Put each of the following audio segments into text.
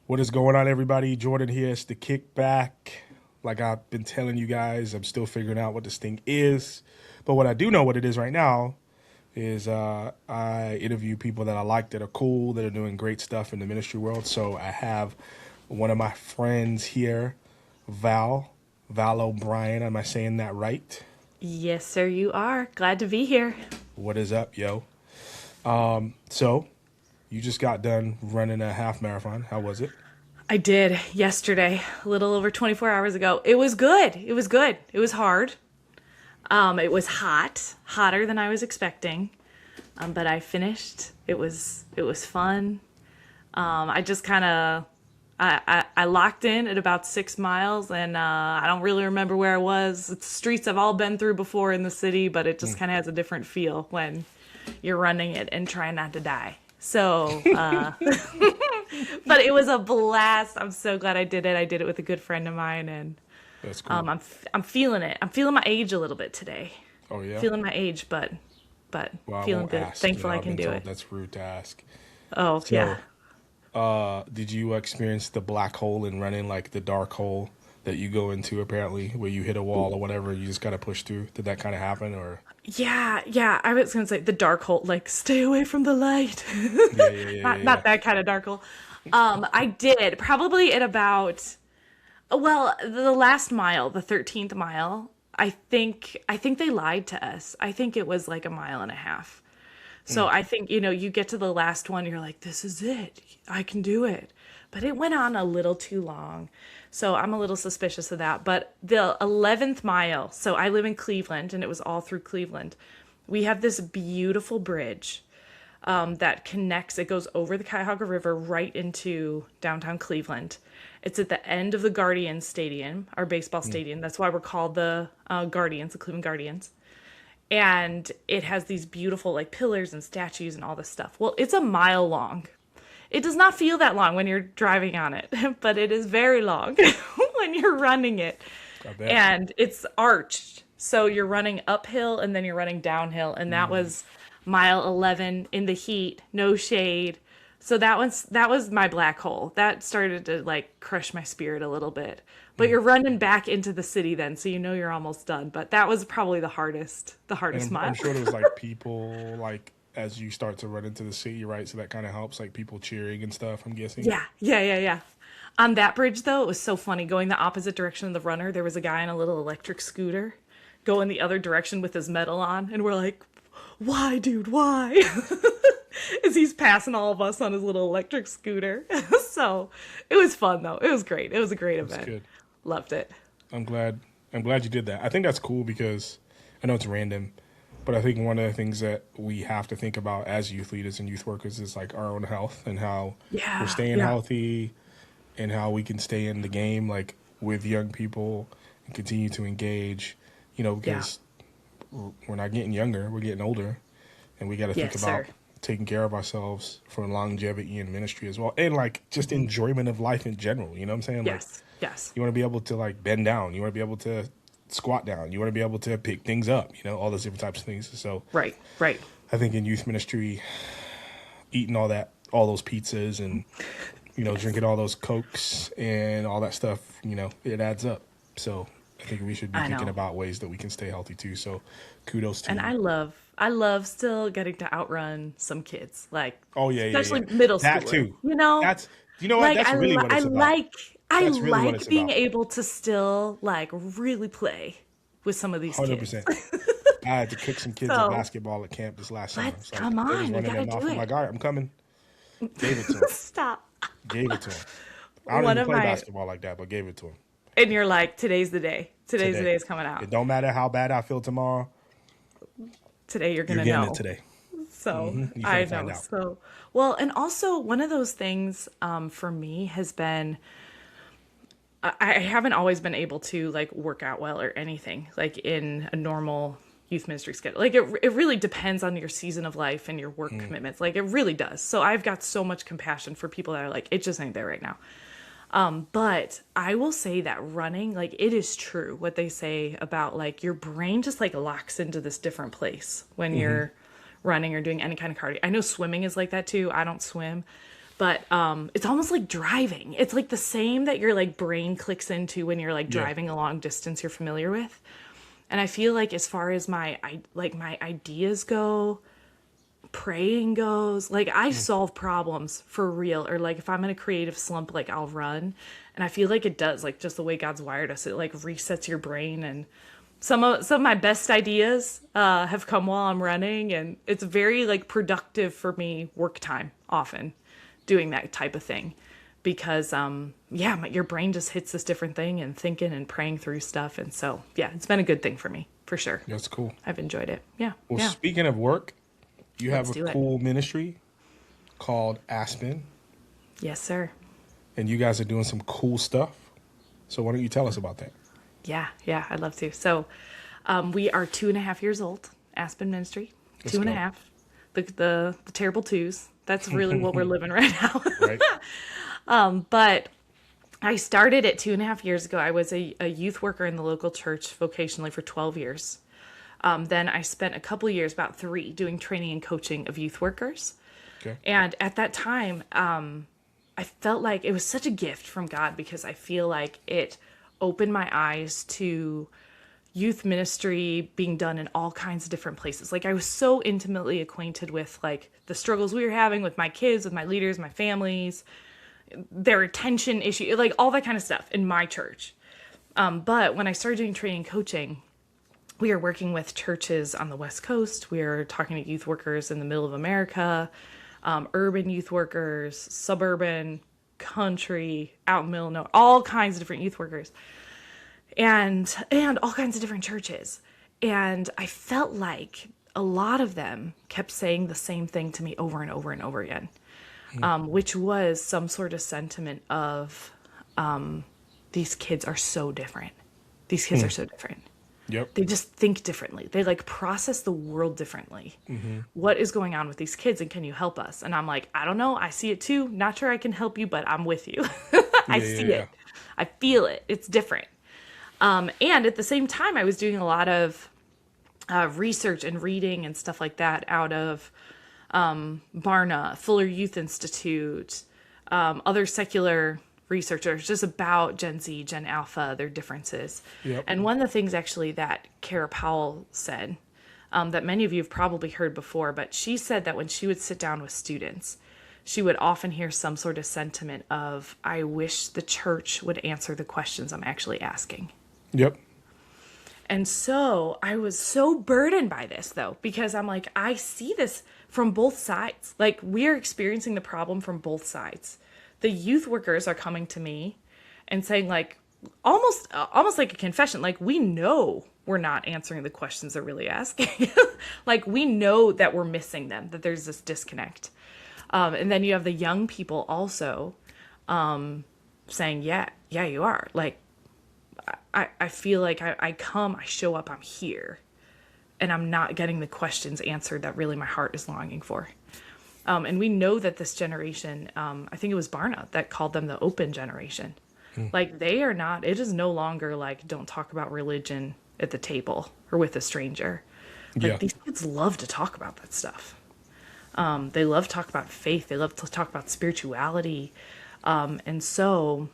What is going on, everybody? Jordan here. It's the Kickback. Like I've been telling you guys, I'm still figuring out what this thing is. But what I do know what it is right now is I interview people that I like that are cool, that are doing great stuff in the ministry world. So I have one of my friends here, Val O'Brien. Am I saying that right? Yes, sir, you are. Glad to be here. What is up, yo? So you just got done running a half marathon. How was it? I did yesterday, a little over 24 hours ago. It was good. It was good. It was hard. It was hot, hotter than I was expecting. But I finished. It was fun. I just kind of I locked in at about 6 miles, and I don't really remember where I was. It's streets I've all been through before in the city, but it just kind of has a different feel when you're running it and trying not to die. So, but it was a blast. I'm so glad I did it. I did it with a good friend of mine, and That's cool. I'm feeling it. I'm feeling my age a little bit today. Oh yeah. Feeling my age, but Well, I feeling won't good. ask. Thankful I I've can been do told it. that's rude to ask. Oh So, yeah. did you experience the black hole in running, like the dark hole that you go into apparently, where you hit a wall or whatever, you just gotta push through? Did that kind of happen, or? Yeah. I was gonna say the dark hole, like stay away from the light. Yeah, yeah, yeah, yeah, Not yeah. that kind of dark hole. I did probably at about the last mile, the 13th mile. I think they lied to us. I think it was like a mile and a half. So Mm, I think, you get to the last one, you're like, this is it. I can do it. But it went on a little too long. So I'm a little suspicious of that. But the 11th mile, so I live in Cleveland and it was all through Cleveland. We have this beautiful bridge that connects, it goes over the Cuyahoga River right into downtown Cleveland. It's at the end of the Guardians Stadium, our baseball mm, stadium. That's why we're called the Guardians, the Cleveland Guardians, and it has these beautiful like pillars and statues and all this stuff. Well, it's a mile long. It does not feel that long when you're driving on it, but it is very long when you're running it. I bet. And it's arched. So you're running uphill and then you're running downhill. And that Mm, was mile 11 in the heat, no shade. So that was my black hole. That started to like crush my spirit a little bit. But mm. you're running back into the city then, so you know you're almost done. But that was probably the And hardest I'm mile. sure there was like people like as you start to run into the city, right? So that kind of helps, like people cheering and stuff. I'm guessing. Yeah. On that bridge though, it was so funny going the opposite direction of the runner. There was a guy on a little electric scooter going the other direction with his medal on, and we're like, "Why, dude? Why?" As he's passing all of us on his little electric scooter. So it was fun though. It was great. It was a great That's event. good. Loved it. I'm glad. I'm glad you did that. I think that's cool because I know it's random, but I think one of the things that we have to think about as youth leaders and youth workers is like our own health and how we're Yeah, staying yeah, healthy and how we can stay in the game like with young people and continue to engage, yeah. because we're not getting younger, we're getting older, and we got to think Yes, sir. about taking care of ourselves for longevity in ministry as well, and like just enjoyment of life in general. You know what I'm saying? Like Yes, yes. you want to be able to like bend down, you want to be able to squat down, you want to be able to pick things up, all those different types of things. So Right, right. I think in youth ministry, eating all those pizzas and Yes. drinking all those cokes and all that stuff, it adds up. So I think we should be I thinking know. about ways that we can stay healthy too. So kudos to And you. I love still getting to outrun some kids, like Oh yeah, yeah, yeah. especially middle That schooler. too. That's you know what? Like That's really what I it's about. like I That's really what it's like being about. able to still like really play with some of these kids. 100%. I had to cook some kids a So basketball at camp this last summer. let's It's like come they was on, we running gotta them do off. I'm it. like, all right, I'm coming. Gave it to him. Stop. Gave it to him. I don't One even of play my basketball like that, but gave it to him and you're like, today's the day. Today's the today. day is coming out. It don't matter how bad I feel tomorrow. Today you're You're gonna getting it know. today. So You I finna find know. out. So well, and also one of those things for me has been I haven't always been able to like work out well or anything like in a normal youth ministry schedule. Like it really depends on your season of life and your work Mm, commitments. Like it really does. So I've got so much compassion for people that are like, it just ain't there right now. But I will say that running, like it is true what they say about like your brain just like locks into this different place when hmm you're running or doing any kind of cardio. I know swimming is like that too. I don't swim, But it's almost like driving. It's like the same that your like brain clicks into when you're like Yeah. driving a long distance you're familiar with. And I feel like as far as my ideas go, praying goes, like I solve problems for real. Or like if I'm in a creative slump, like I'll run. And I feel like it does, like just the way God's wired us, it like resets your brain. And some of my best ideas have come while I'm running, and it's very like productive for me work time often doing that type of thing, because your brain just hits this different thing and thinking and praying through stuff. And so yeah, it's been a good thing for me for sure. That's cool. I've enjoyed it. Yeah. Well, Yeah. speaking of work, you Let's have do a it. cool ministry called Aspen, Yes, sir. and you guys are doing some cool stuff. So why don't you tell us about that? Yeah, I'd love to. So, we are 2.5 years old. Aspen Ministry, Let's two and a go. half. The terrible twos. That's really what we're living right now. Right? But I started it 2.5 years ago. I was a youth worker in the local church vocationally for 12 years. Then I spent a couple of years, about 3, doing training and coaching of youth workers. Okay. And at that time, I felt like it was such a gift from God, because I feel like it opened my eyes to youth ministry being done in all kinds of different places. Like I was so intimately acquainted with like the struggles we were having with my kids, with my leaders, my families, their attention issue, like all that kind of stuff in my church. But when I started doing training and coaching, we are working with churches on the West Coast. We are talking to youth workers in the middle of America, urban youth workers, suburban, country, out in the middle of nowhere, all kinds of different youth workers, and all kinds of different churches. And I felt like a lot of them kept saying the same thing to me over and over and over again, which was some sort of sentiment of these kids are so different. These kids are so different. Yep. They just think differently. They like process the world differently. What is going on with these kids, and can you help us? And I'm like, I don't know. I see it too. Not sure I can help you, but I'm with you. I see it. I feel it. It's different. And at the same time, I was doing a lot of research and reading and stuff like that out of Barna, Fuller Youth Institute, other secular researchers, just about Gen Z, Gen Alpha, their differences. Yep. And one of the things actually that Kara Powell said, that many of you have probably heard before, but she said that when she would sit down with students, she would often hear some sort of sentiment of, I wish the church would answer the questions I'm actually asking. Yep. And so I was so burdened by this, though, because I'm like, I see this from both sides. Like, we're experiencing the problem from both sides. The youth workers are coming to me and saying, like, almost like a confession, like, we know we're not answering the questions they're really asking. Like, we know that we're missing them, that there's this disconnect. And then you have the young people also saying, yeah, you are. Like, I feel like I show up, I'm here, and I'm not getting the questions answered that really my heart is longing for. And we know that this generation, I think it was Barna that called them the open generation. Like, they are not, it is no longer like, don't talk about religion at the table or with a stranger. Like, these kids love to talk about that stuff. They love to talk about faith. They love to talk about spirituality. And so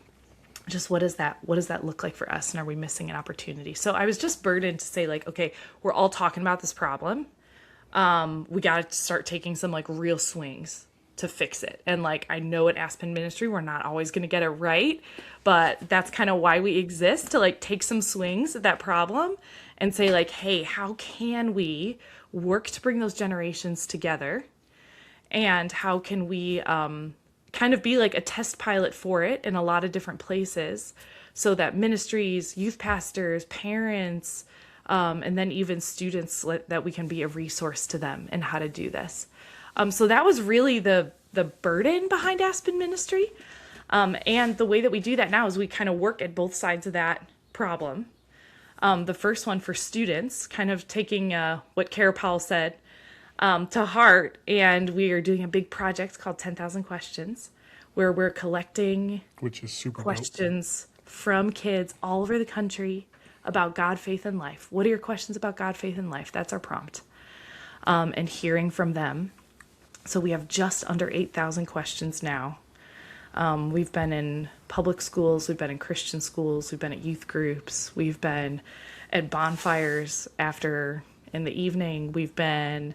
just what does that look like for us? And are we missing an opportunity? So I was just burdened to say, like, okay, we're all talking about this problem. We got to start taking some like real swings to fix it. And like, I know at Aspen Ministry, we're not always going to get it right, but that's kind of why we exist, to like take some swings at that problem and say like, hey, how can we work to bring those generations together? And how can we kind of be like a test pilot for it in a lot of different places, so that ministries, youth pastors, parents, and then even students, that we can be a resource to them in how to do this. So that was really the burden behind Aspen Ministry. And the way that we do that now is we kind of work at both sides of that problem. The first one for students, kind of taking what Kara Powell said to heart. And we are doing a big project called 10,000 Questions, where we're collecting Which is super questions from kids all over the country about God, faith, and life. What are your questions about God, faith, and life? That's our prompt. And hearing from them. So we have just under 8,000 questions now. We've been in public schools, we've been in Christian schools, we've been at youth groups, we've been at bonfires after in the evening, we've been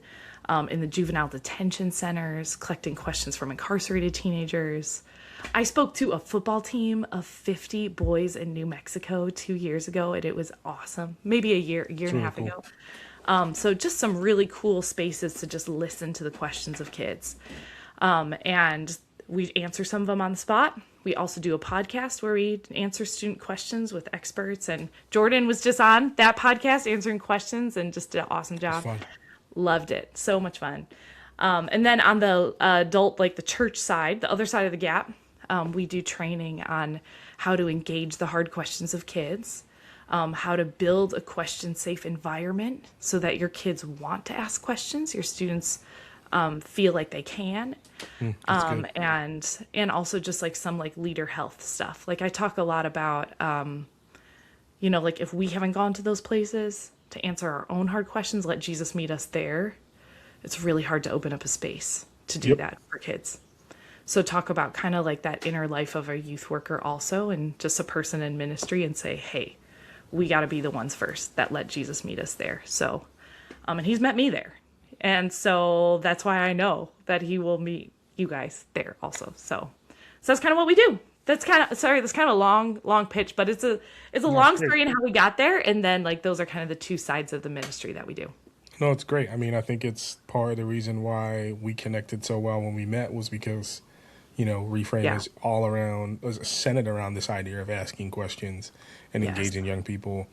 in the juvenile detention centers collecting questions from incarcerated teenagers. I spoke to a football team of 50 boys in New Mexico 2 years ago, and it was awesome. Maybe a year and a half ago. So just some really cool spaces to just listen to the questions of kids. And we answer some of them on the spot. We also do a podcast where we answer student questions with experts. And Jordan was just on that podcast answering questions and just did an awesome job. Loved it. So much fun. And then on the adult, like the church side, the other side of the gap, we do training on how to engage the hard questions of kids. How to build a question-safe environment so that your kids want to ask questions, your students feel like they can, and also just like some like leader health stuff. Like I talk a lot about, like if we haven't gone to those places to answer our own hard questions, let Jesus meet us there. It's really hard to open up a space to do that for kids. So talk about kind of like that inner life of a youth worker also, and just a person in ministry, and say, hey, we got to be the ones first that let Jesus meet us there. So, and he's met me there. And so that's why I know that he will meet you guys there also. So that's kind of what we do. That's kind of a long pitch, but it's a long story in how we got there. And then like, those are kind of the two sides of the ministry that we do. No, it's great. I mean, I think it's part of the reason why we connected so well when we met was because, Reframe is all around, centered around this idea of asking questions and engaging young people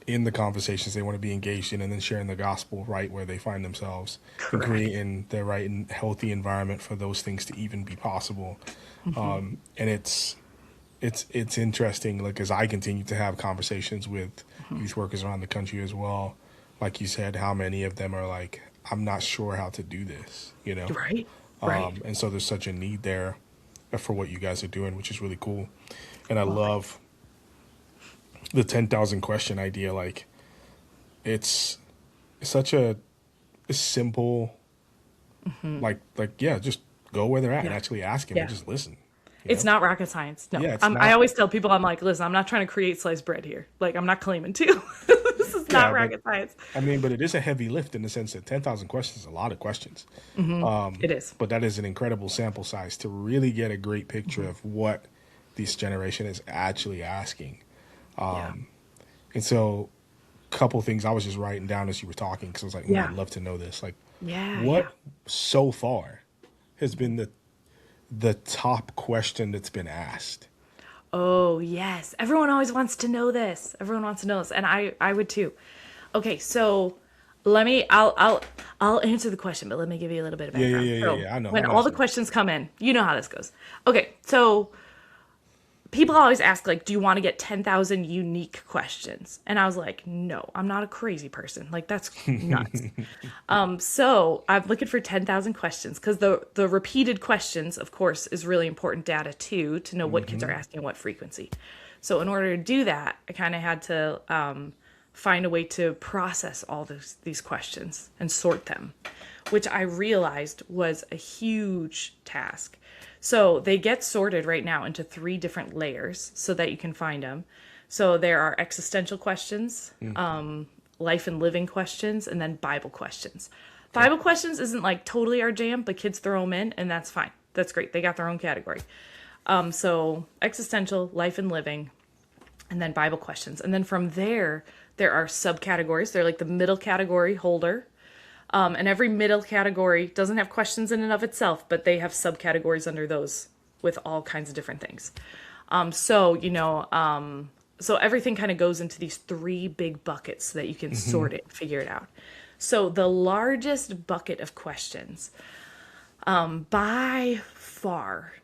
in the conversations they want to be engaged in, and then sharing the gospel right where they find themselves. Correct. And creating the right and healthy environment for those things to even be possible. And it's interesting, like as I continue to have conversations with youth workers around the country as well, like you said, how many of them are like, I'm not sure how to do this, Right. And so there's such a need there for what you guys are doing, which is really cool. And I love the 10,000 question idea. Like it's such a simple, just go where they're at and actually ask them and just listen. It's not rocket science. No, I always tell people, I'm like, listen, I'm not trying to create sliced bread here. Like I'm not claiming to. This is not rocket science. I mean, but it is a heavy lift in the sense that 10,000 questions is a lot of questions. It is. But that is an incredible sample size to really get a great picture of what this generation is actually asking. And so a couple things I was just writing down as you were talking, because I was like, I'd love to know this. Like, what so far has been the top question that's been asked? Oh, yes. Everyone always wants to know this. And I would too. Okay, so I'll answer the question, but let me give you a little bit of background. I know. When all the questions come in, you know how this goes. Okay, so people always ask, like, do you want to get 10,000 unique questions? And I was like, no, I'm not a crazy person. Like, that's nuts. So I'm looking for 10,000 questions because the repeated questions, of course, is really important data too, to know what kids are asking, what frequency. So in order to do that, I kind of had to find a way to process all these questions and sort them, which I realized was a huge task. So they get sorted right now into 3 different layers so that you can find them. So there are existential questions, life and living questions, and then Bible questions. Okay. Bible questions isn't like totally our jam, but kids throw them in, and that's fine. That's great. They got their own category. So existential, life and living, and then Bible questions. And then from there are subcategories. They're like the middle category holder. And every middle category doesn't have questions in and of itself, but they have subcategories under those with all kinds of different things. So everything kind of goes into these 3 big buckets so that you can sort it, figure it out. So the largest bucket of questions, by far,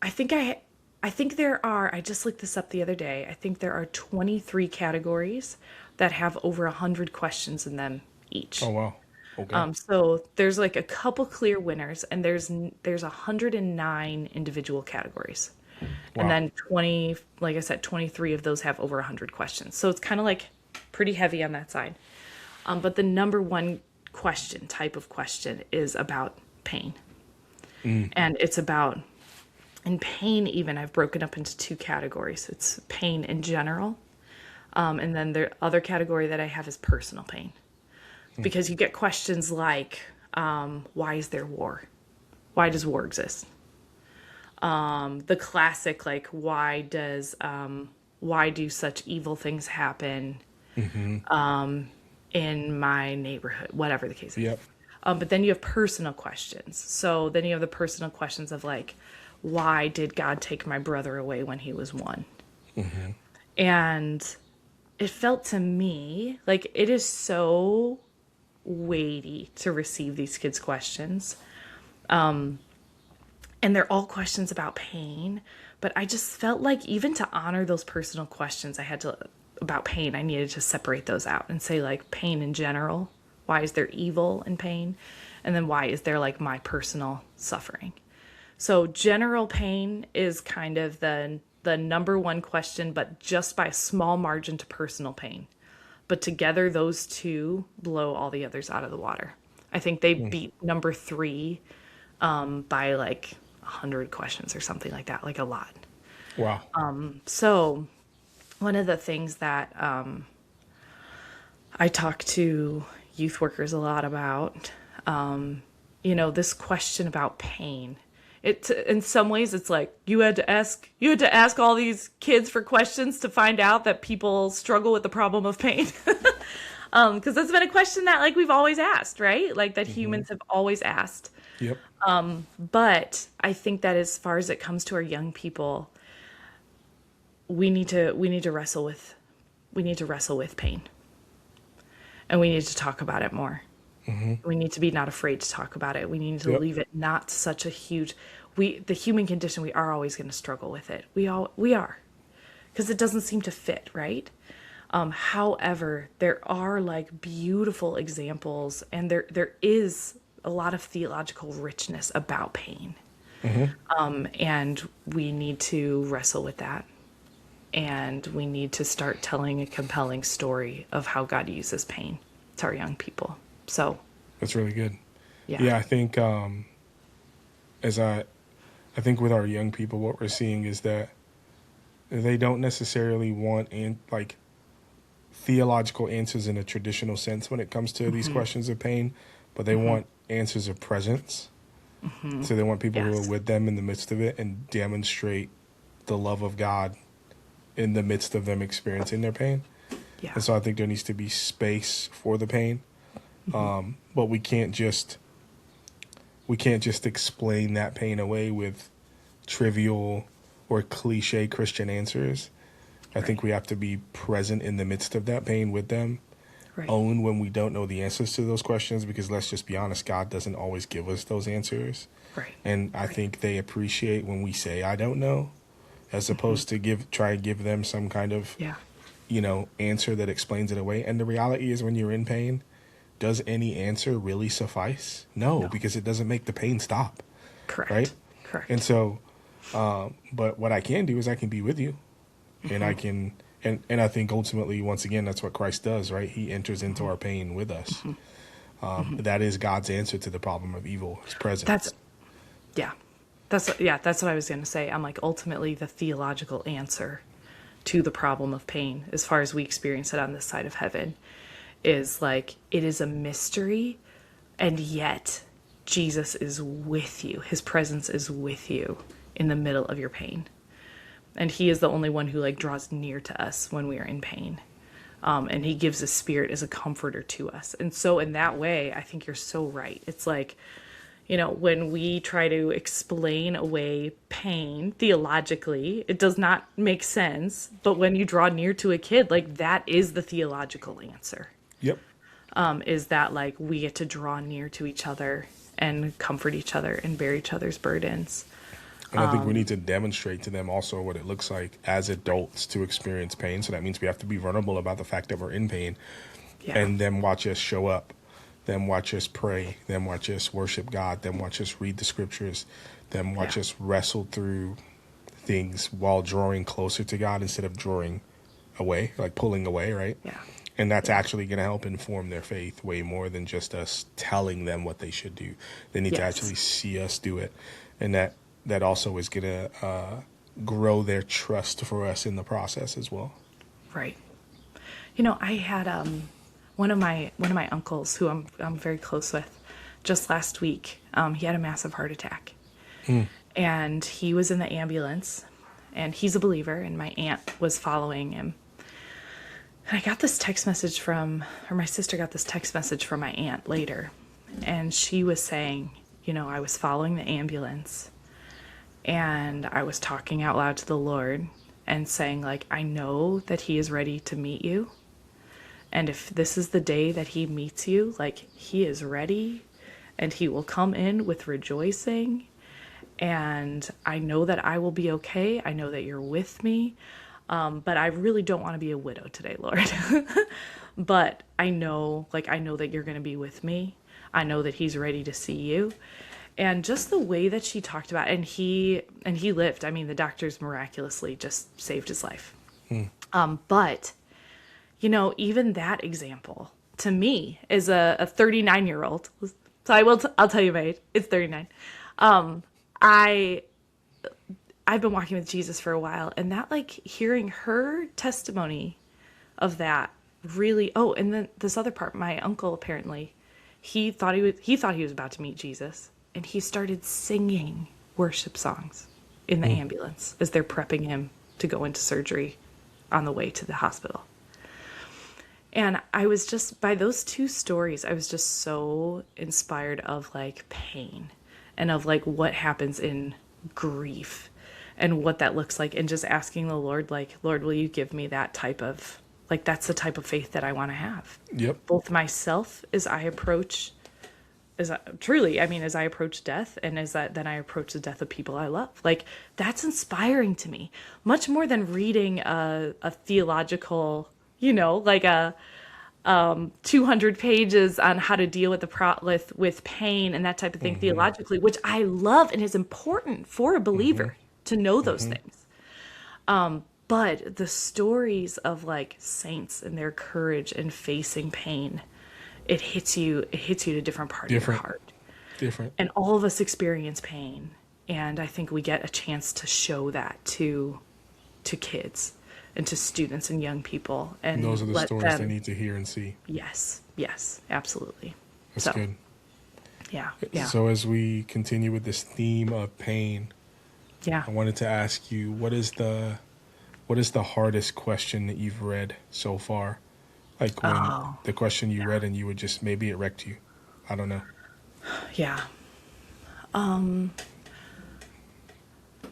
I think there are, I just looked this up the other day, I think there are 23 categories that have over 100 questions in them each. Oh, wow. Okay. So there's like a couple clear winners, and there's 109 individual categories. Wow. And then 23 of those have over 100 questions. So it's kind of like pretty heavy on that side. But the number one type of question is about pain. And it's about, in pain even, I've broken up into two categories. It's pain in general. And then the other category that I have is personal pain. Because you get questions like, why is there war? Why does war exist? The classic, like, why do such evil things happen in my neighborhood, whatever the case is. Yep. But then you have personal questions. So then you have the personal questions of like, why did God take my brother away when he was one? And it felt to me like it is so weighty to receive these kids' questions. And they're all questions about pain. But I just felt like even to honor those personal questions, about pain, I needed to separate those out and say like pain in general. Why is there evil in pain? And then why is there like my personal suffering? So general pain is kind of the number one question, but just by a small margin to personal pain. But together, those two blow all the others out of the water. I think they beat number 3 by like 100 questions or something like that, like a lot. Wow. So one of the things that I talk to youth workers a lot about, this question about pain. In some ways, it's like you had to ask all these kids for questions to find out that people struggle with the problem of pain. Because that's been a question that like we've always asked, right? Like that humans have always asked. Yep. But I think that as far as it comes to our young people, we need to wrestle with pain, and we need to talk about it more. We need to be not afraid to talk about it. We need to leave it not such a huge. The human condition, we are always going to struggle with it. We are, because it doesn't seem to fit, right? However, there are like beautiful examples, and there is a lot of theological richness about pain, and we need to wrestle with that, and we need to start telling a compelling story of how God uses pain to our young people. So that's really good. Yeah, I think I think with our young people, what we're seeing is that they don't necessarily want theological answers in a traditional sense when it comes to these questions of pain, but they want answers of presence. So they want people who are with them in the midst of it and demonstrate the love of God in the midst of them experiencing their pain. Yeah. And so I think there needs to be space for the pain. But we can't just explain that pain away with trivial or cliche Christian answers. I think we have to be present in the midst of that pain with them. Right. Own when we don't know the answers to those questions, because let's just be honest, God doesn't always give us those answers. Right. And I think they appreciate when we say, I don't know, as opposed to try and give them some kind of, answer that explains it away. And the reality is when you're in pain, does any answer really suffice? No, because it doesn't make the pain stop. Correct. Right? Correct. And so, but what I can do is I can be with you, and I can, and I think ultimately, once again, that's what Christ does, right? He enters into our pain with us. That is God's answer to the problem of evil, his presence. That's what I was going to say. I'm like, ultimately the theological answer to the problem of pain, as far as we experience it on this side of heaven, is like, it is a mystery, and yet Jesus is with you. His presence is with you in the middle of your pain. And he is the only one who like draws near to us when we are in pain. And he gives his spirit as a comforter to us. And so in that way, I think you're so right. It's like, when we try to explain away pain theologically, it does not make sense. But when you draw near to a kid, like that is the theological answer. Yep. Is that like we get to draw near to each other and comfort each other and bear each other's burdens. And I think we need to demonstrate to them also what it looks like as adults to experience pain. So that means we have to be vulnerable about the fact that we're in pain, and then watch us show up, then watch us pray, then watch us worship God, then watch us read the scriptures, then watch us wrestle through things while drawing closer to God instead of drawing away, like pulling away, right? Yeah. And that's actually going to help inform their faith way more than just us telling them what they should do. They need to actually see us do it. And that also is going to grow their trust for us in the process as well. Right. You know, I had one of my uncles who I'm very close with just last week. He had a massive heart attack. And he was in the ambulance, and he's a believer, and my aunt was following him. And I got this text message my sister got this text message from my aunt later, and she was saying, you know, I was following the ambulance, and I was talking out loud to the Lord and saying, like, I know that he is ready to meet you. And if this is the day that he meets you, like, he is ready, and he will come in with rejoicing. And I know that I will be okay. I know that you're with me. But I really don't want to be a widow today, Lord. But I know that you're going to be with me. I know that he's ready to see you. And just the way that she talked about it, and he lived. I mean, the doctors miraculously just saved his life. But, you know, even that example to me is a 39-year-old. So I'll tell you, mate, it's 39. I've been walking with Jesus for a while, and that, like, hearing her testimony of that really, and then this other part, my uncle, apparently, he thought he was about to meet Jesus, and he started singing worship songs in the ambulance as they're prepping him to go into surgery on the way to the hospital. And I was just, by those two stories, I was just so inspired of, like, pain and of, like, what happens in grief and what that looks like, and just asking the Lord, like, Lord, will you give me that type of, like, that's the type of faith that I want to have. Yep. Both myself as I approach death, and then I approach the death of people I love. Like, that's inspiring to me, much more than reading a theological, you know, like a 200 pages on how to deal with pain and that type of thing theologically, which I love and is important for a believer to know those things. But the stories of, like, saints and their courage and facing pain, it hits you at a different part of your heart. Different. And all of us experience pain, and I think we get a chance to show that to kids and to students and young people, and those are the stories they need to hear and see. Yes, absolutely. That's good. Yeah. So as we continue with this theme of pain, I wanted to ask you, what is the hardest question that you've read so far? Like, when the question you read and you would just, maybe it wrecked you. I don't know. Yeah.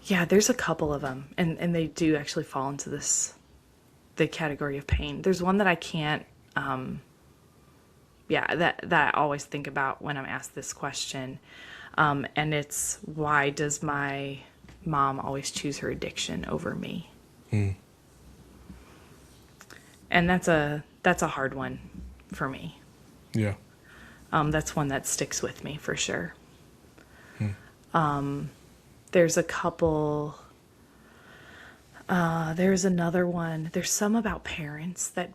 Yeah, there's a couple of them, and they do actually fall into the category of pain. There's one that I can't, that I always think about when I'm asked this question, and it's, why does my mom always choose her addiction over me? And that's a hard one for me. Yeah. That's one that sticks with me for sure. There's a couple, there's another one. There's some about parents that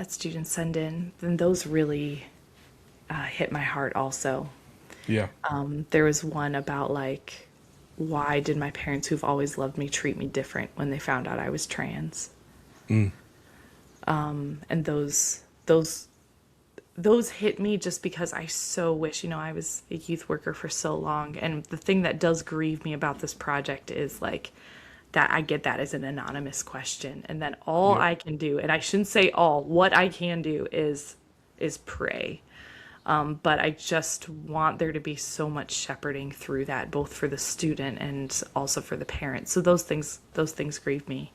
students send in, and those really hit my heart also. Yeah. There was one about, like, why did my parents, who've always loved me, treat me different when they found out I was trans? And those hit me just because I so wish, you know, I was a youth worker for so long. And the thing that does grieve me about this project is, like, that I get that as an anonymous question. And then all I can do, and I shouldn't say all, what I can do is pray. But I just want there to be so much shepherding through that, both for the student and also for the parent. So those things grieve me.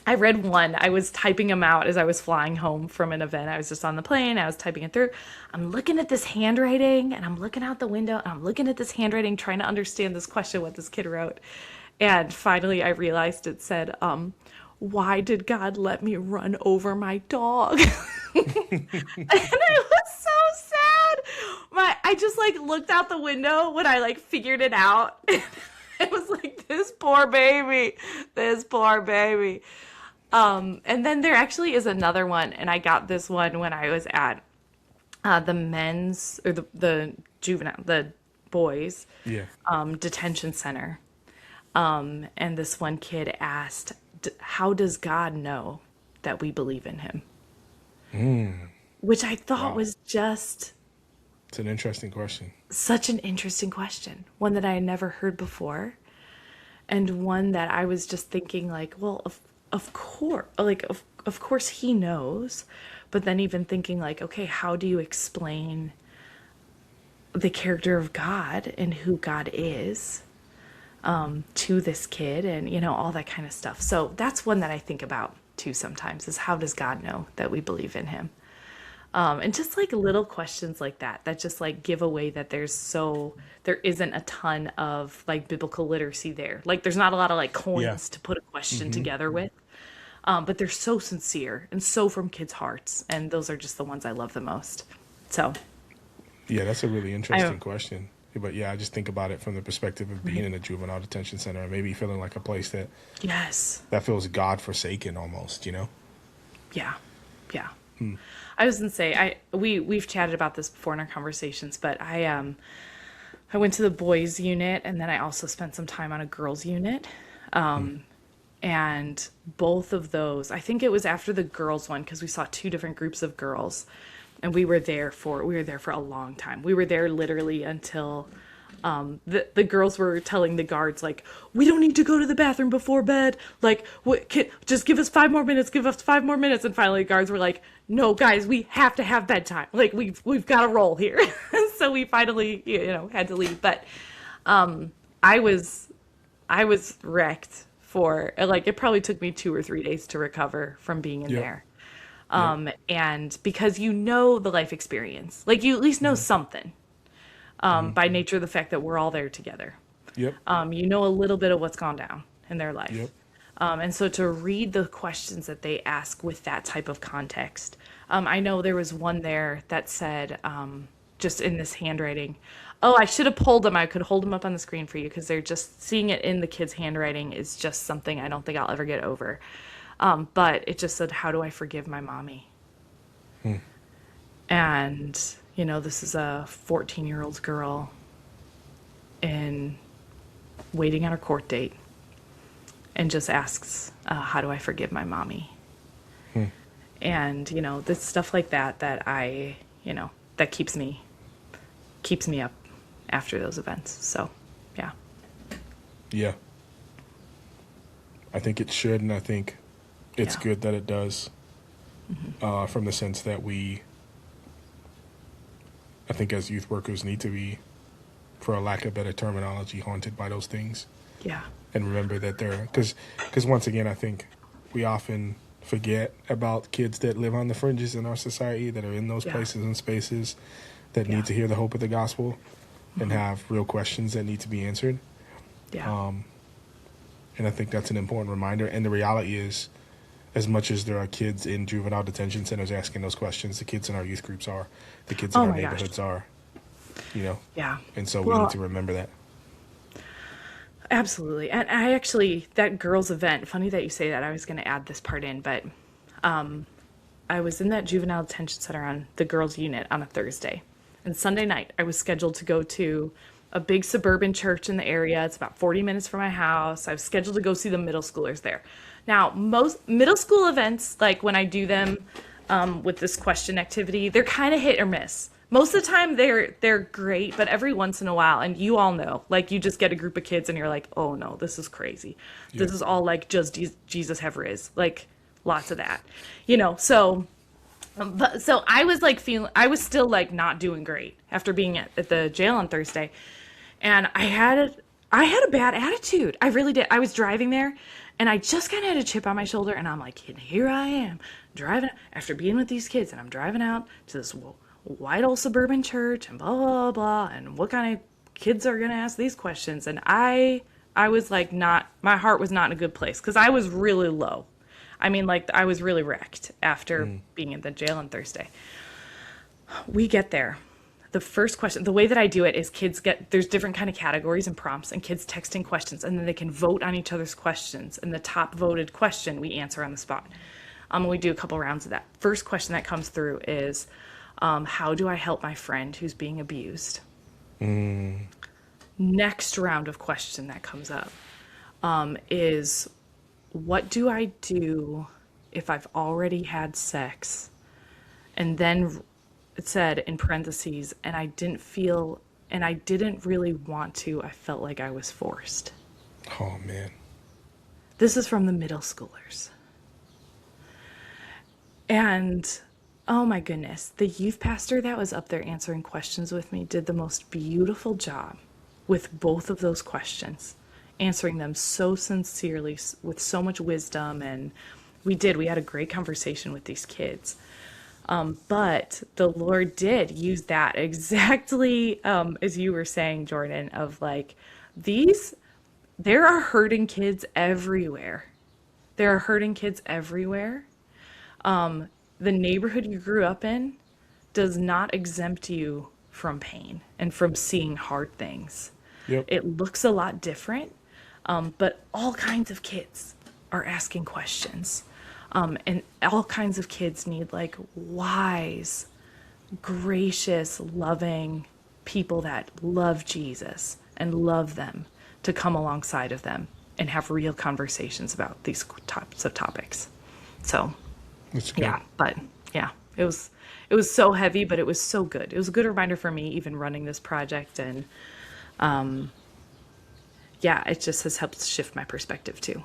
I read one. I was typing them out as I was flying home from an event. I was just on the plane. I was typing it through. I'm looking at this handwriting, and I'm looking out the window, and I'm looking at this handwriting, trying to understand this question, what this kid wrote. And finally, I realized it said, why did God let me run over my dog? And it was so sad. I just, like, looked out the window when I, like, figured it out. It was like, this poor baby. And then there actually is another one, and I got this one when I was at the men's or the juvenile, the boys Yeah. detention center. And this one kid asked, "How does God know that we believe in Him?" Which I thought Wow. was just It's an interesting question. such an interesting question, one that I had never heard before, and one that I was just thinking like, well, of course, like of course He knows, but then even thinking like, okay, how do you explain the character of God and who God is to this kid, and all that kind of stuff. So that's one that I think about too sometimes, is how does God know that we believe in Him? And just like little questions like that just like give away that there isn't a ton of like biblical literacy there. Like there's not a lot of like Yeah. coins to put a question together with. But they're so sincere and so from kids' hearts. And those are just the ones I love the most. So Yeah, that's a really I interesting question. But yeah, I just think about it from the perspective of being in a juvenile detention center and maybe feeling like a place yes. that feels God forsaken almost, you know? Yeah. Yeah. I was gonna say we've chatted about this before in our conversations, but I went to the boys unit and then I also spent some time on a girls unit. And both of those, I think it was after the girls one because we saw two different groups of girls, and we were there for a long time. We were there literally until the girls were telling the guards like, we don't need to go to the bathroom before bed, like just give us 5 more minutes, give us 5 more minutes. And finally the guards were like, no guys, we have to have bedtime, like we've got to roll here. So we finally had to leave. But I was wrecked for like, it probably took me 2 or 3 days to recover from being in Yep. there. And because the life experience, like you at least know something by nature of the fact that we're all there together. Yep. You know a little bit of what's gone down in their life. Yep. And so to read the questions that they ask with that type of context, I know there was one there that said, just in this handwriting, oh, I should have pulled them. I could hold them up on the screen for you because they're just seeing it in the kids' handwriting is just something I don't think I'll ever get over. But it just said, how do I forgive my mommy? And, this is a 14-year-old girl in waiting on her court date and just asks, how do I forgive my mommy? And, this stuff like that I, that keeps me up after those events. So, yeah. Yeah. I think it should, and I think it's Yeah. good that it does, from the sense that I think as youth workers need to be, for a lack of better terminology, haunted by those things. Yeah. And remember that because once again, I think we often forget about kids that live on the fringes in our society, that are in those Yeah. places and spaces that Yeah. need to hear the hope of the gospel and have real questions that need to be answered. Yeah. And I think that's an important reminder. And the reality is, as much as there are kids in juvenile detention centers asking those questions, the kids in our youth groups are, the kids in Oh our my gosh. neighborhoods are, Yeah. And so we Well, need to remember that. absolutely. And I actually, that girls' event, funny that you say that, I was going to add this part in, but I was in that juvenile detention center on the girls' unit on a Thursday. And Sunday night, I was scheduled to go to a big suburban church in the area. It's about 40 minutes from my house. I was scheduled to go see the middle schoolers there. Now, most middle school events, like when I do them with this question activity, they're kind of hit or miss. Most of the time they're great, but every once in a while, and you all know, like you just get a group of kids and you're like, oh no, this is crazy. This Yeah. is all like just Jesus ever is. Like lots of that, so I was like I was still like not doing great after being at the jail on Thursday. And I had a bad attitude. I really did. I was driving there and I just kind of had a chip on my shoulder and I'm like, here I am driving after being with these kids, and I'm driving out to this white old suburban church and blah, blah, blah. And what kind of kids are going to ask these questions? And I was like, my heart was not in a good place because I was really low. I mean, like I was really wrecked after being in the jail on Thursday. We get there. the first question, the way that I do it is there's different kind of categories and prompts, and kids texting questions, and then they can vote on each other's questions, and the top voted question we answer on the spot. We do a couple rounds of that. First question that comes through is, how do I help my friend who's being abused? Next round of question that comes up is, what do I do if I've already had sex? And then it said in parentheses, and I didn't really want to. I felt like I was forced. Oh, man. This is from the middle schoolers. And oh my goodness, the youth pastor that was up there answering questions with me did the most beautiful job with both of those questions, answering them so sincerely, with so much wisdom. And we had a great conversation with these kids. But the Lord did use that exactly as you were saying, Jordan, of like, there are hurting kids everywhere. There are hurting kids everywhere. The neighborhood you grew up in does not exempt you from pain and from seeing hard things. Yep. It looks a lot different, but all kinds of kids are asking questions. And all kinds of kids need like wise, gracious, loving people that love Jesus and love them to come alongside of them and have real conversations about these types of topics. So, yeah, but yeah, it was so heavy, but it was so good. It was a good reminder for me, even running this project. And yeah, it just has helped shift my perspective too.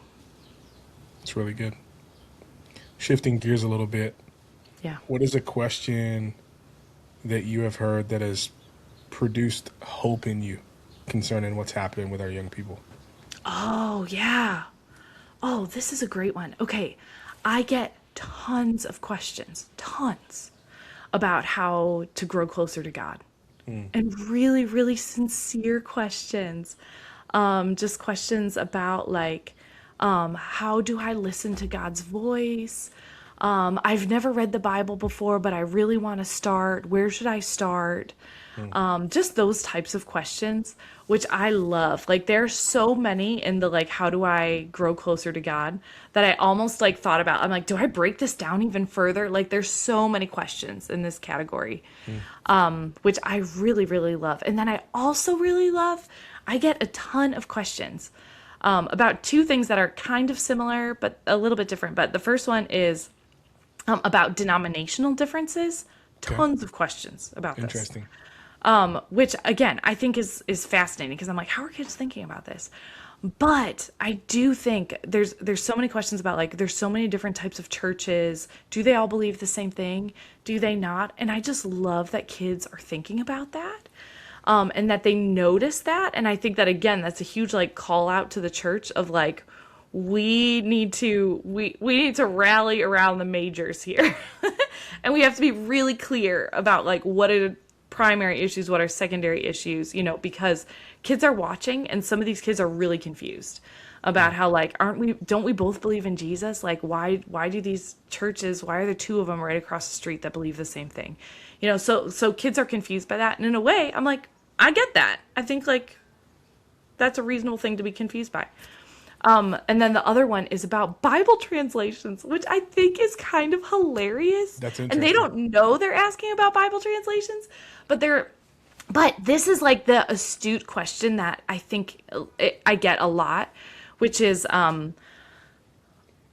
It's really good. Shifting gears a little bit. Yeah. What is a question that you have heard that has produced hope in you concerning what's happening with our young people? Oh, yeah. Oh, this is a great one. Okay. I get tons of questions, about how to grow closer to God. And really, really sincere questions. Just questions about like, how do I listen to God's voice? I've never read the Bible before, but I really want to start. Where should I start? Just those types of questions, which I love. Like there are so many in the like, how do I grow closer to God, that I almost like thought about, I'm like, do I break this down even further? Like there's so many questions in this category, which I really, really love. And then I also really love, I get a ton of questions about two things that are kind of similar, but a little bit different. But the first one is about denominational differences. Tons of questions about this. Interesting. Which again, I think is fascinating, because I'm like, how are kids thinking about this? But I do think there's so many questions about like, there's so many different types of churches. Do they all believe the same thing? Do they not? And I just love that kids are thinking about that. And that they notice that. And I think that, again, that's a huge like call out to the church of like, we need to rally around the majors here. And we have to be really clear about like, what are primary issues, what are secondary issues, because kids are watching, and some of these kids are really confused about how like, don't we both believe in Jesus? Like, why do these churches, why are there two of them right across the street that believe the same thing? So kids are confused by that. And in a way, I'm like, I get that. I think like that's a reasonable thing to be confused by. And then the other one is about Bible translations, which I think is kind of hilarious. That's interesting. And they don't know they're asking about Bible translations, but this is like the astute question that I think I get a lot, which is,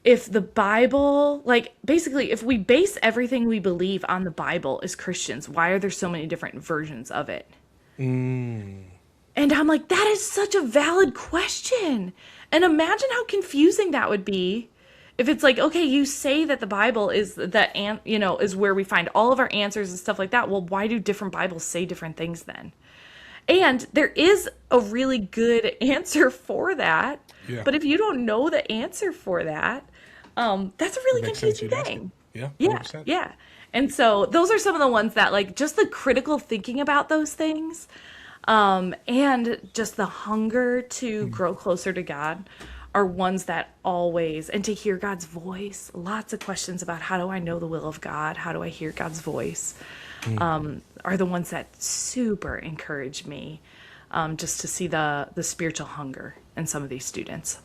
if the Bible, like basically if we base everything we believe on the Bible as Christians, why are there so many different versions of it? And I'm like, that is such a valid question. And imagine how confusing that would be if it's like, okay, you say that the Bible is is where we find all of our answers and stuff like that. Well, why do different Bibles say different things then? And there is a really good answer for that. Yeah. But if you don't know the answer for that, that's a really confusing thing. Yeah. 100%. Yeah. And so those are some of the ones that like just the critical thinking about those things, and just the hunger to grow closer to God are ones that always, and to hear God's voice, lots of questions about how do I know the will of God? How do I hear God's voice? Are the ones that super encourage me, just to see the spiritual hunger in some of these students.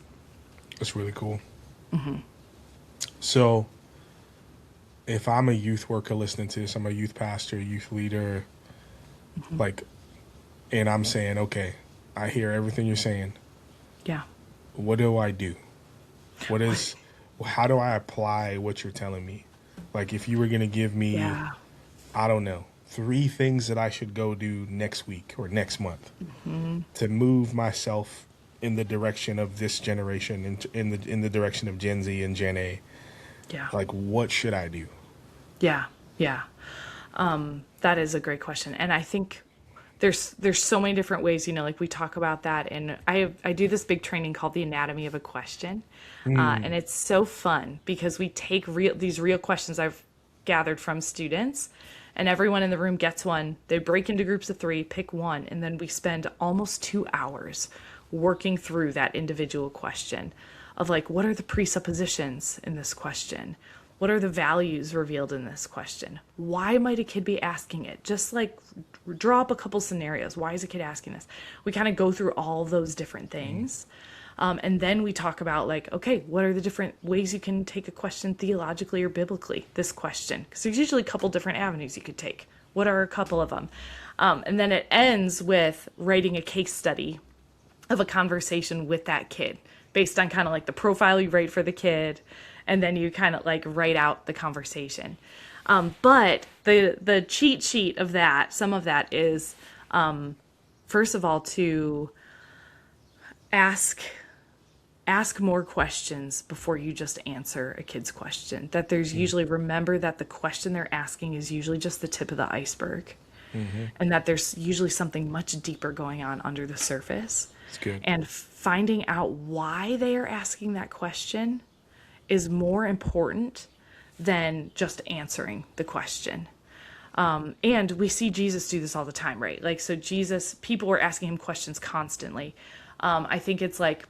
That's really cool. So if I'm a youth worker listening to this, I'm a youth pastor, youth leader, like, and I'm saying, okay, I hear everything you're saying. Yeah. What do I do? How do I apply what you're telling me? Like, if you were going to give me, I don't know, 3 things that I should go do next week or next month to move myself in the direction of this generation, in the direction of Gen Z and Gen A. Yeah. Like, what should I do? Yeah. That is a great question. And I think there's so many different ways, like we talk about that. And I do this big training called the Anatomy of a Question. And it's so fun because we take these real questions I've gathered from students, and everyone in the room gets one. They break into groups of 3, pick one, and then we spend almost 2 hours working through that individual question of like, what are the presuppositions in this question? What are the values revealed in this question? Why might a kid be asking it? Just like draw up a couple scenarios. Why is a kid asking this? We kind of go through all those different things. And then we talk about like, okay, what are the different ways you can take a question theologically or biblically, this question? Because there's usually a couple different avenues you could take. What are a couple of them? And then it ends with writing a case study of a conversation with that kid based on kind of like the profile you write for the kid. And then you kind of like write out the conversation. But the cheat sheet of that, some of that is, first of all, to ask more questions before you just answer a kid's question. That there's usually, remember that the question they're asking is usually just the tip of the iceberg. And that there's usually something much deeper going on under the surface. That's good. And finding out why they are asking that question is more important than just answering the question. And we see Jesus do this all the time, right? Like, so Jesus, people were asking him questions constantly. I think it's like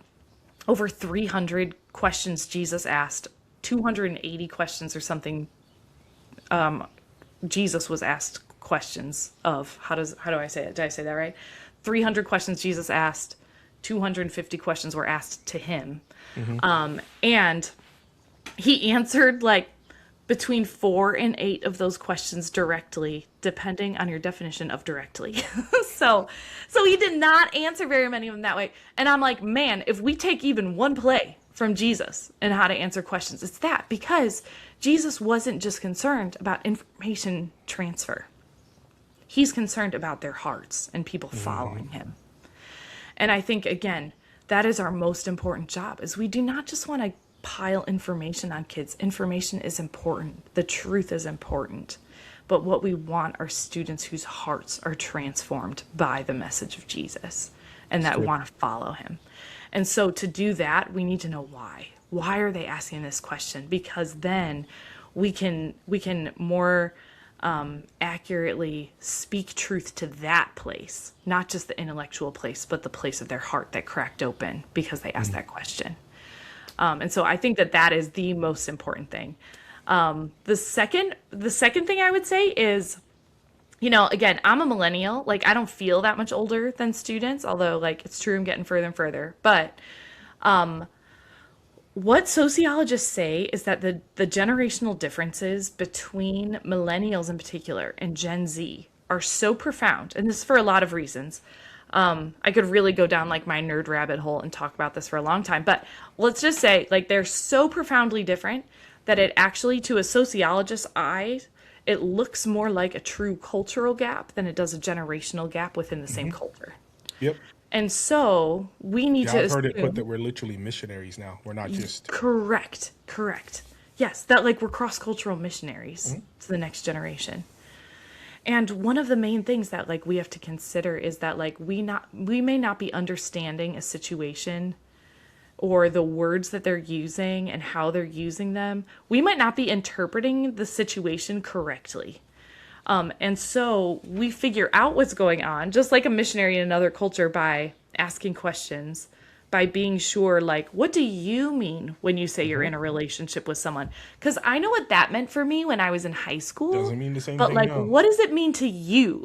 over 300 questions Jesus asked, 280 questions or something. Jesus was asked questions of, how do I say it? Did I say that right? 300 questions Jesus asked, 250 questions were asked to him. And he answered like between 4 and 8 of those questions directly, depending on your definition of directly. So he did not answer very many of them that way. And I'm like, man, if we take even one play from Jesus and how to answer questions, it's that, because Jesus wasn't just concerned about information transfer. He's concerned about their hearts and people following him. And I think, again, that is our most important job, is we do not just want to pile information on kids. Information is important. The truth is important. But what we want are students whose hearts are transformed by the message of Jesus and that want to follow him. And so to do that, we need to know why. Why are they asking this question? Because then we can more accurately speak truth to that place, not just the intellectual place, but the place of their heart that cracked open because they asked that question. And so I think that is the most important thing. The second thing I would say is, again, I'm a millennial. Like, I don't feel that much older than students, although like it's true, I'm getting further and further. But what sociologists say is that the generational differences between millennials in particular and Gen Z are so profound, and this is for a lot of reasons. I could really go down like my nerd rabbit hole and talk about this for a long time, but let's just say like they're so profoundly different that it actually, to a sociologist's eye, it looks more like a true cultural gap than it does a generational gap within the same culture. Yep. And so we need to I've heard assume, it put that we're literally missionaries now. We're not just... Correct. Yes, that like we're cross-cultural missionaries to the next generation. And one of the main things that like we have to consider is that like we may not be understanding a situation or the words that they're using and how they're using them. We might not be interpreting the situation correctly. And so we figure out what's going on, just like a missionary in another culture, by asking questions, by being sure, like, what do you mean when you say you're in a relationship with someone? Because I know what that meant for me when I was in high school. Doesn't mean the same But, thing like, now. what does it mean to you?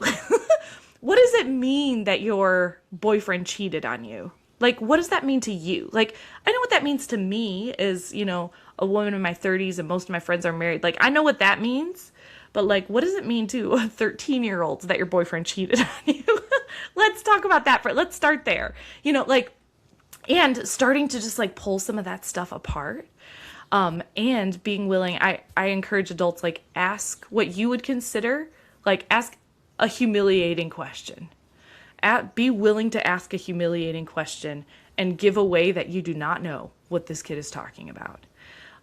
What does it mean that your boyfriend cheated on you? Like, what does that mean to you? Like, I know what that means to me is, a woman in my 30s and most of my friends are married. Like, I know what that means. But, like, what does it mean to 13-year-olds that your boyfriend cheated on you? Let's talk about that. Let's start there. Like, and starting to just, like, pull some of that stuff apart. And being willing, I encourage adults, like, ask what you would consider, like, ask a humiliating question. Be willing to ask a humiliating question and give away that you do not know what this kid is talking about.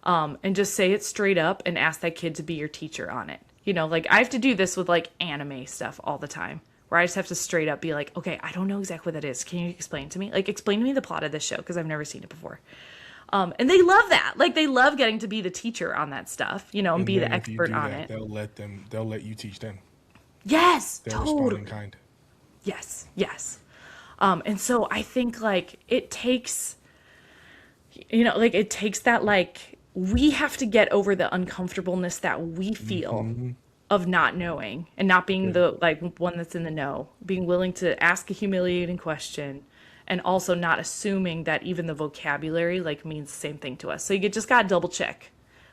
And just say it straight up and ask that kid to be your teacher on it. Like, I have to do this with, like, anime stuff all the time, where I just have to straight up be like, okay, I don't know exactly what that is. Can you explain to me? Like, explain to me the plot of this show, because I've never seen it before. And they love that. Like, they love getting to be the teacher on that stuff, and be the expert on it. They'll let you teach them. Yes, They'll totally. respond in kind. Yes. And so I think, like, it takes that, like, we have to get over the uncomfortableness that we feel of not knowing and not being the, like, one that's in the know, being willing to ask a humiliating question and also not assuming that even the vocabulary, like, means the same thing to us. So you just got to double check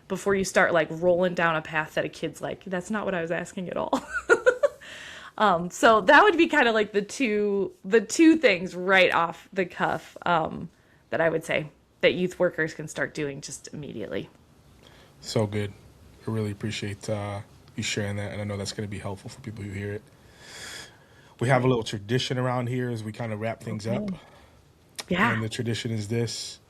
before you start, like, rolling down a path that a kid's like, that's not what I was asking at all. So that would be kind of like the two things right off the cuff that I would say that youth workers can start doing just immediately. So good. I really appreciate you sharing that, and I know that's going to be helpful for people who hear it. We have a little tradition around here as we kind of wrap things up. Yeah. And the tradition is this.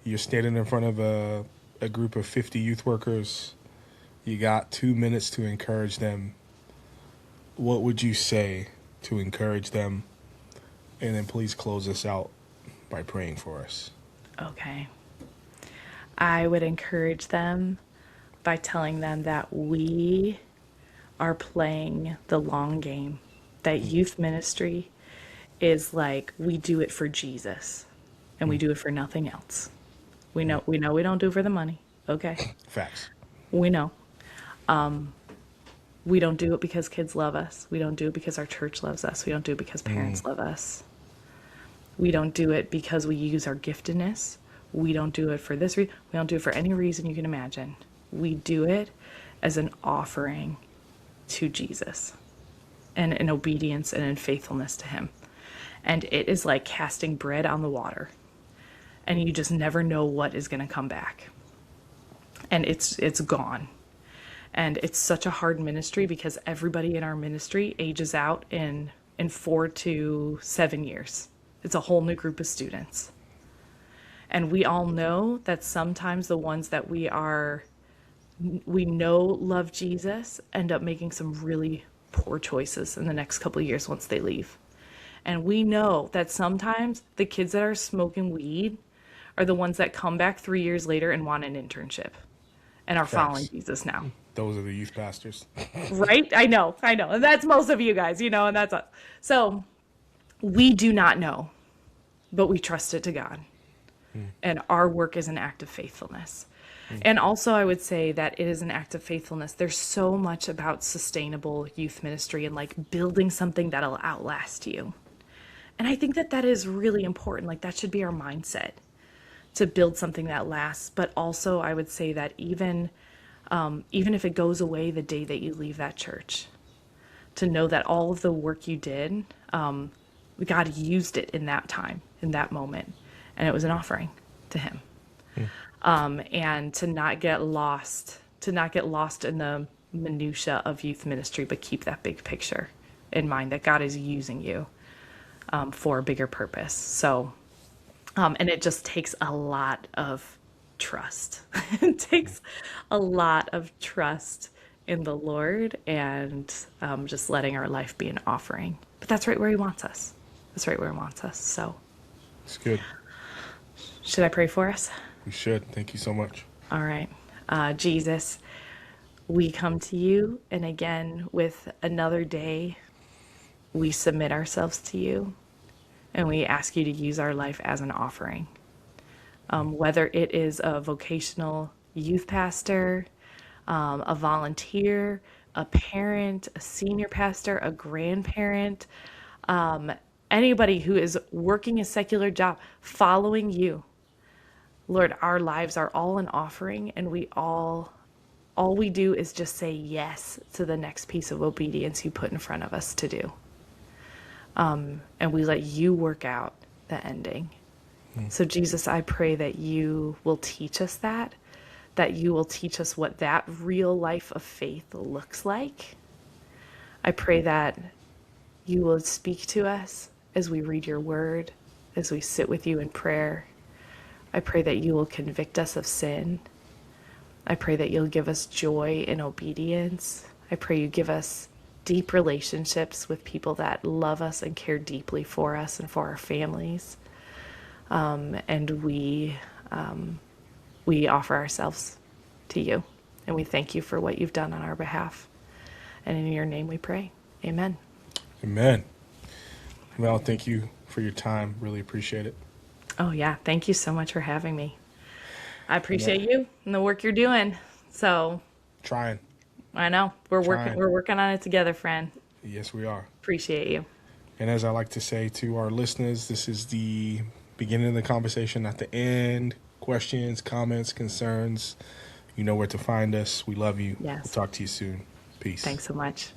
You're standing in front of a group of 50 youth workers. You got 2 minutes to encourage them. What would you say to encourage them? And then please close us out by praying for us. Okay. I would encourage them by telling them that we are playing the long game. That youth ministry is like, we do it for Jesus and we do it for nothing else. We know we don't do it for the money. Okay. Facts. We know. We don't do it because kids love us. We don't do it because our church loves us. We don't do it because parents love us. We don't do it because we use our giftedness. We don't do it for this reason. We don't do it for any reason you can imagine. We do it as an offering to Jesus and in obedience and in faithfulness to him. And it is like casting bread on the water. And you just never know what is going to come back. And it's gone. And it's such a hard ministry because everybody in our ministry ages out in 4 to 7 years. It's a whole new group of students. And we all know that sometimes the ones that we know love Jesus end up making some really poor choices in the next couple of years once they leave. And we know that sometimes the kids that are smoking weed are the ones that come back 3 years later and want an internship and are following Jesus now. Those are the youth pastors. Right? I know. And that's most of you guys, and that's us. So we do not know, but we trust it to God. And our work is an act of faithfulness. And also I would say that it is an act of faithfulness. There's so much about sustainable youth ministry and like building something that'll outlast you. And I think that is really important. Like that should be our mindset, to build something that lasts. But also I would say that even if it goes away the day that you leave that church, to know that all of the work you did, God used it in that time, in that moment. And it was an offering to him. And to not get lost in the minutia of youth ministry, but keep that big picture in mind that God is using you for a bigger purpose. So, and it just takes a lot of trust. It takes a lot of trust in the Lord and just letting our life be an offering. But that's right where he wants us. So It's good. Should I pray for us? We should. Thank you so much. All right. Jesus, we come to you, and again, with another day, we submit ourselves to you. And we ask you to use our life as an offering. Whether it is a vocational youth pastor, a volunteer, a parent, a senior pastor, a grandparent, anybody who is working a secular job, following you. Lord, our lives are all an offering, and all we do is just say yes to the next piece of obedience you put in front of us to do. And we let you work out the ending. So Jesus, I pray that you will teach us that you will teach us what that real life of faith looks like. I pray that you will speak to us as we read your word, as we sit with you in prayer. I pray that you will convict us of sin. I pray that you'll give us joy in obedience. I pray you give us deep relationships with people that love us and care deeply for us and for our families. And we offer ourselves to you, and we thank you for what you've done on our behalf. And in your name we pray. Amen. Amen. Val, thank you for your time. Really appreciate it. Oh yeah, thank you so much for having me. I appreciate you and the work you're doing. So Trying. I know we're working on it together, friend. Yes, we are. Appreciate you. And as I like to say to our listeners, this is the beginning of the conversation, not the end. Questions, comments, concerns, you know where to find us. We love you. Yes. We'll talk to you soon. Peace. Thanks so much.